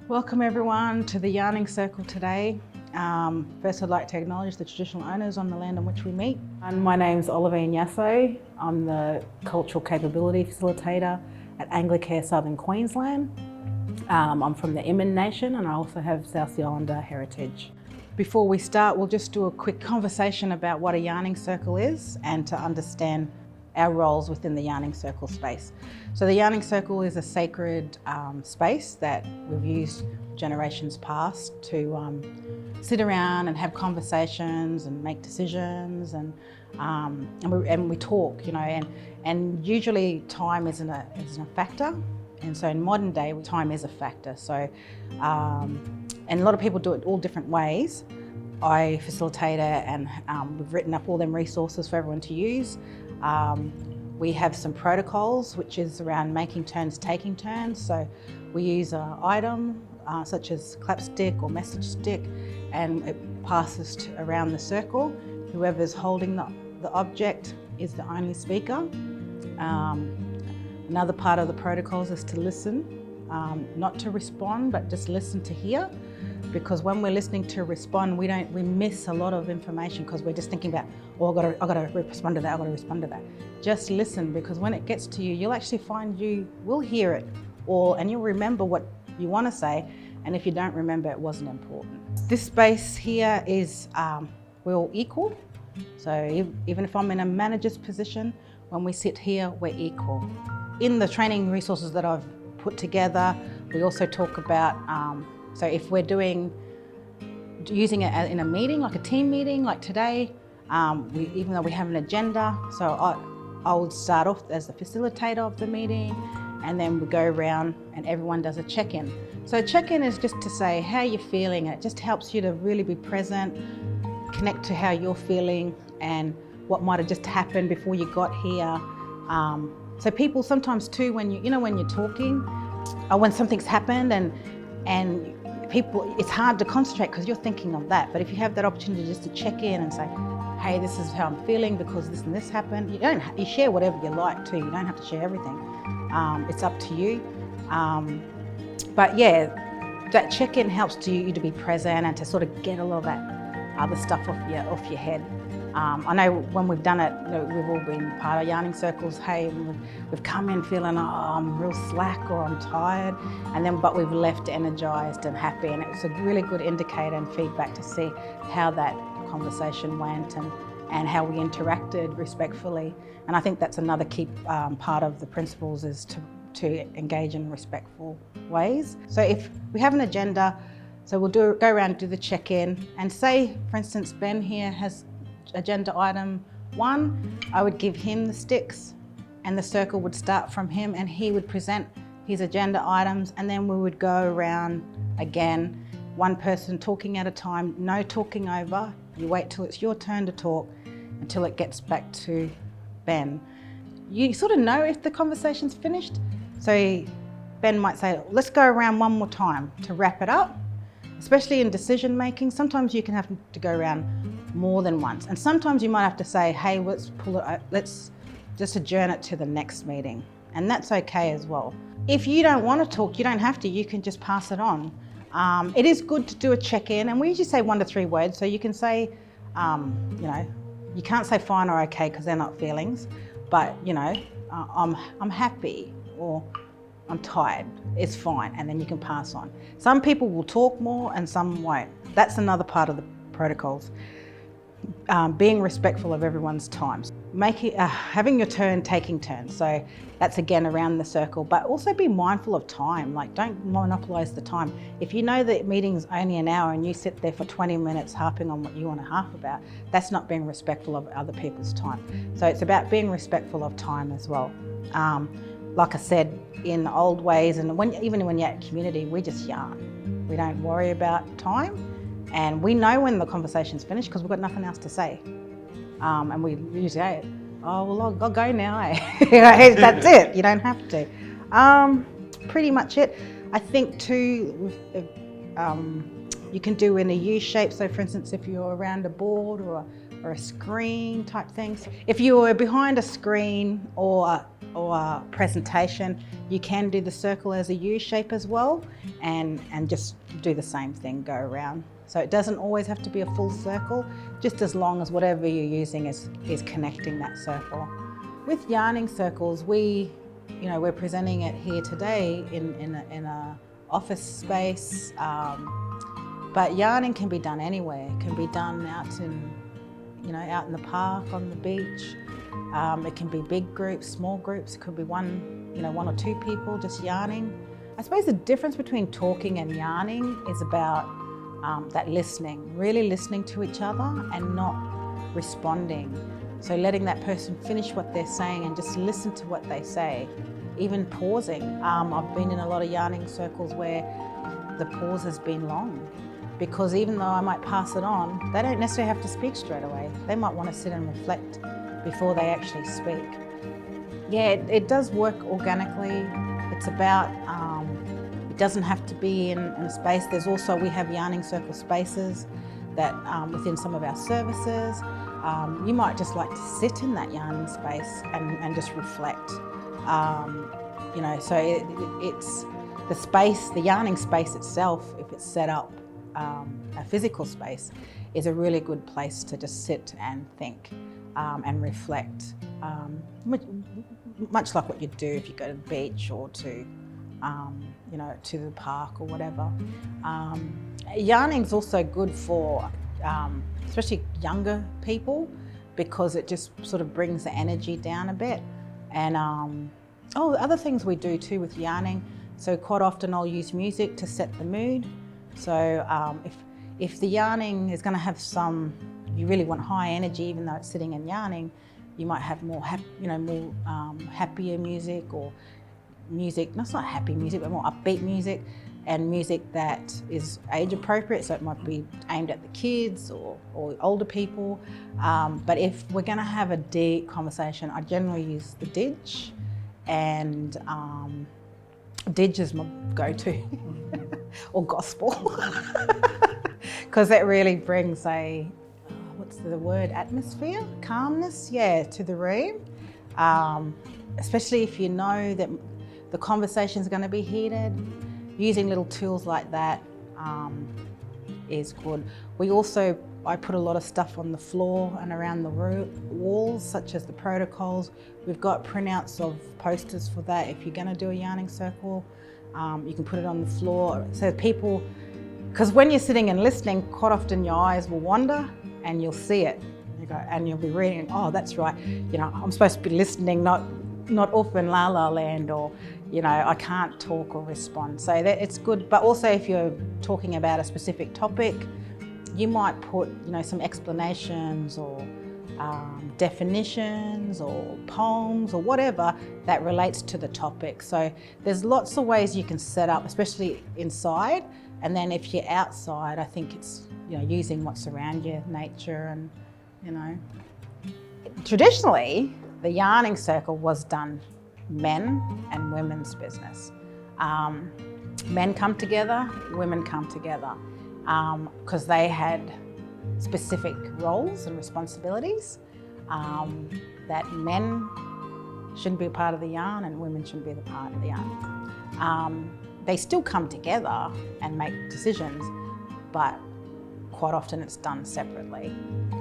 Welcome everyone to the Yarning Circle today. First I'd like to acknowledge the traditional owners on the land on which we meet. And my name's Olivene. I'm the Cultural Capability Facilitator at Anglicare Southern Queensland. I'm from the Iman Nation and I also have South Sea Islander heritage. Before we start, we'll just do a quick conversation about what a Yarning Circle is and to understand our roles within the Yarning Circle space. So the Yarning Circle is a sacred space that we've used generations past to sit around and have conversations and make decisions and we talk, you know, and usually time isn't a factor. And so in modern day, time is a factor. So, and a lot of people do it all different ways. I facilitate it and we've written up all them resources for everyone to use. We have some protocols, which is around making turns, taking turns. So we use an item such as clap stick or message stick, and it passes around the circle. Whoever's holding the object is the only speaker. Another part of the protocols is to listen, not to respond, but just listen to hear. Because when we're listening to respond, we miss a lot of information because we're just thinking about, oh, I gotta respond to that, I gotta respond to that. Just listen, because when it gets to you, you'll actually find you will hear it, and you'll remember what you want to say. And if you don't remember, it wasn't important. This space here is, we're all equal. So even if I'm in a manager's position, when we sit here, we're equal. In the training resources that I've put together, we also talk about, so if we're using it in a meeting, like a team meeting, like today, even though we have an agenda, so I would start off as the facilitator of the meeting, and then we go around and everyone does a check-in. So check-in is just to say how you're feeling, and it just helps you to really be present, connect to how you're feeling and what might have just happened before you got here. So people sometimes too, when you're talking, or when something's happened and people, it's hard to concentrate because you're thinking of that. But if you have that opportunity just to check in and say, hey, this is how I'm feeling because this and this happened. You share whatever you like too. You don't have to share everything. It's up to you. But yeah, that check-in helps you to be present and to sort of get a lot of that other stuff off your head. I know when we've done it, we've all been part of Yarning Circles. Hey, we've come in feeling, oh, I'm real slack or I'm tired, but we've left energized and happy, and it's a really good indicator and feedback to see how that conversation went and how we interacted respectfully. And I think that's another key part of the principles is to engage in respectful ways. So if we have an agenda, so we'll go around and do the check-in, and say, for instance, Ben here has agenda item 1, I would give him the sticks and the circle would start from him and he would present his agenda items, and then we would go around again, one person talking at a time, no talking over. You wait till it's your turn to talk until it gets back to Ben. You sort of know if the conversation's finished. So Ben might say, let's go around one more time to wrap it up. Especially in decision making, sometimes you can have to go around more than once. And sometimes you might have to say, hey, let's just adjourn it to the next meeting. And that's okay as well. If you don't want to talk, you don't have to, you can just pass it on. It is good to do a check-in, and we usually say 1 to 3 words. So you can say, you can't say fine or okay because they're not feelings, but I'm happy or I'm tired, it's fine, and then you can pass on. Some people will talk more and some won't. That's another part of the protocols. Being respectful of everyone's times. Having your turn, taking turns. So that's again around the circle, but also be mindful of time. Like, don't monopolize the time. If you know the meeting's only an hour and you sit there for 20 minutes harping on what you want to harp about, that's not being respectful of other people's time. So it's about being respectful of time as well. Like I said, in old ways, and even when you're at community, we just yarn. We don't worry about time, and we know when the conversation's finished because we've got nothing else to say. And we usually say, oh, well, I'll go now, eh? That's it, you don't have to. Pretty much it. I think too, You can do in a U shape. So for instance, if you're around a board or a screen type things. If you were behind a screen or a presentation, you can do the circle as a U shape as well, and just do the same thing, go around. So it doesn't always have to be a full circle, just as long as whatever you're using is connecting that circle. With yarning circles, we're presenting it here today in a office space, but yarning can be done anywhere. It can be done out in the park, on the beach. It can be big groups, small groups. It could be one or two people just yarning. I suppose the difference between talking and yarning is about that listening, really listening to each other and not responding. So letting that person finish what they're saying and just listen to what they say, even pausing. I've been in a lot of yarning circles where the pause has been long, because even though I might pass it on, they don't necessarily have to speak straight away. They might want to sit and reflect before they actually speak. Yeah, it does work organically. It's about, it doesn't have to be in a space. We have yarning circle spaces that within some of our services. You might just like to sit in that yarning space and just reflect. So it's the space, the yarning space itself, if it's set up, a physical space, is a really good place to just sit and think and reflect, much like what you'd do if you go to the beach or to the park or whatever. Yarning's also good for especially younger people, because it just sort of brings the energy down a bit. And other things we do too with yarning. So quite often I'll use music to set the mood. So if the yarning is going to have you really want high energy, even though it's sitting and yarning, you might have more happier music, or music, not happy music, but more upbeat music, and music that is age appropriate. So it might be aimed at the kids or older people. But if we're going to have a deep conversation, I generally use the didge, and didge is my go-to, or gospel, because it really brings atmosphere, calmness, to the room. Especially if you know that the conversation's going to be heated, using little tools like that is good. I put a lot of stuff on the floor and around the walls, such as the protocols. We've got printouts of posters for that. If you're going to do a yarning circle, you can put it on the floor. So people, because when you're sitting and listening, quite often your eyes will wander and you'll see it. And you'll be reading, oh, that's right. I'm supposed to be listening, not off in la la land, or, I can't talk or respond. So it's good. But also if you're talking about a specific topic, you might put, some explanations or definitions or poems or whatever that relates to the topic. So there's lots of ways you can set up, especially inside. And then if you're outside, I think it's, using what's around you, nature, and, Traditionally, the yarning circle was done men and women's business. Men come together, women come together, because they had specific roles and responsibilities, that men shouldn't be a part of the yarn and women shouldn't be the part of the yarn. They still come together and make decisions, but quite often it's done separately.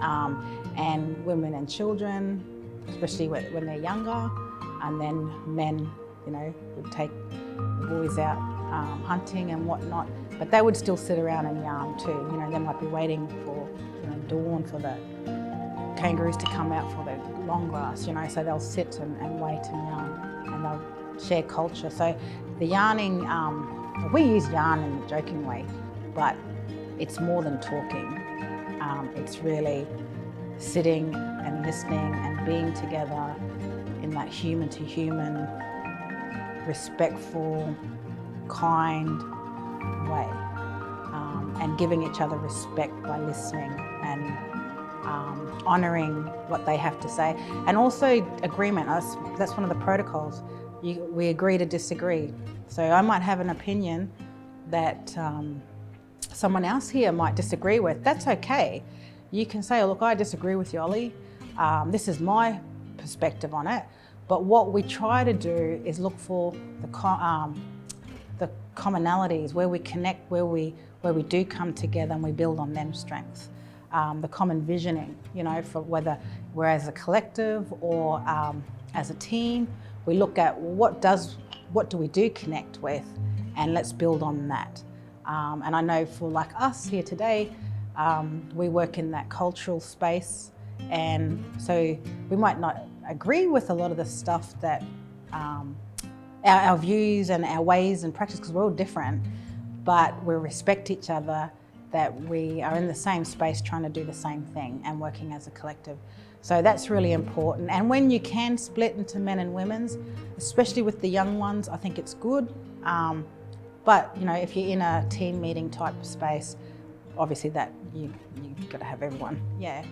And women and children, especially when they're younger, and then men, would take the boys out hunting and whatnot, but they would still sit around and yarn too. They might be waiting for dawn for the kangaroos to come out for the long grass, so they'll sit and wait and yarn, and they'll share culture. So the yarning, we use yarn in a joking way, but it's more than talking. It's really sitting and listening and being together in that human to human, respectful, kind way, and giving each other respect by listening and honouring what they have to say. And also agreement, that's one of the protocols. We agree to disagree. So I might have an opinion that someone else here might disagree with, that's okay. You can say, oh, look, I disagree with you, Ollie. This is my perspective on it. But what we try to do is look for the commonalities, where we connect, where we do come together and we build on them strengths. The common visioning, you know, for whether we're as a collective or as a team, we look at what do we do connect with, and let's build on that. And I know for like us here today, we work in that cultural space, and so we might not agree with a lot of the stuff that our views and our ways and practice, because we're all different, but we respect each other, that we are in the same space trying to do the same thing and working as a collective. So that's really important. And when you can split into men and women's, especially with the young ones, I think it's good. But you know, if you're in a team meeting type space, obviously that you've got to have everyone. Yeah.